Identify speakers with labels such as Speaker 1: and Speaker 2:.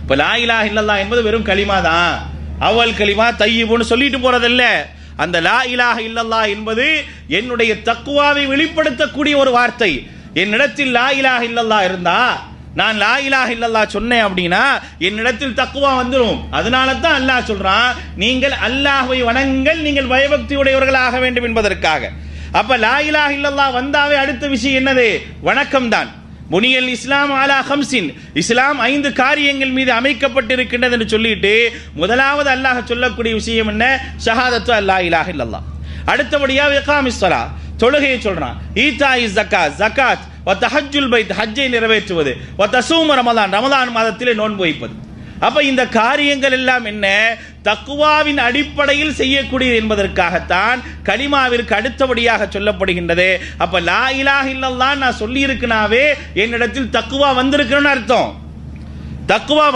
Speaker 1: இப்ப லா இலாஹ இல்லல்லாஹ் என்பது வெறும் கலிமா தான். அவ்வல் கலிமா தையிபுன்னு சொல்லிட்டு போறதில்ல. அந்த லா இலாஹ இல்லல்லாஹ் என்பது என்னுடைய தக்வாவை வெளிப்படுத்தக்கூடிய ஒரு வார்த்தை. என்னிடத்தில் லா இலாஹ இல்லல்லாஹ் இருந்தா, நான் லா இலாஹ இல்லல்லாஹ் சொன்னேன் அப்படின்னா என்னிடத்தில் தக்வா வந்துடும். அதனால தான் அல்லாஹ் சொல்றான், நீங்கள் அல்லாஹ்வை வணங்குங்கள், நீங்கள் பயபக்தியுடையவர்கள் ஆக வேண்டும் என்பதற்காக. அப்ப லா இலாஹ இல்லல்லாஹ் வந்தாவே அடுத்த விஷயம் என்னது? வணக்கம் தான். புனியல் இஸ்லாம் அலா ஹம்சின், இஸ்லாம் 5 காரியங்கள் மீது அமைக்கப்பட்டிருக்கின்றது என்று சொல்லிட்டு முதலாவது அல்லாஹ் சொல்லக்கூடிய விஷயம் என்ன? ஷஹாதத்து அல்லா இலாஹ இல்லல்லாஹ். அடுத்தபடியாக இகாமிஸ் ஸலா, தொழுகையை சொல்றான். ஈதாஇ ஸகாத், ஸகாத், வ தஹஜ்ஜுல் பைத், ஹஜ்ஜை நிறைவேற்றுவது, வ தஸூம ரமலான், ரமலான் மாதத்திலே நோன்பு வைப்பது. அப்ப இந்த காரியங்கள் எல்லாம் என்ன? தக்வாவின் அடிப்படையில் செய்யக்கூடியது என்பதற்காகத்தான் கலிமாவிற்கு அடுத்தபடியாக சொல்லப்படுகின்றது. அப்ப லா இலாஹ இல்லல்லாஹ் நான் சொல்லி இருக்கனாவே என்னிடத்தில் தக்வா வந்திருக்கிறேன்னு அர்த்தம். தக்வா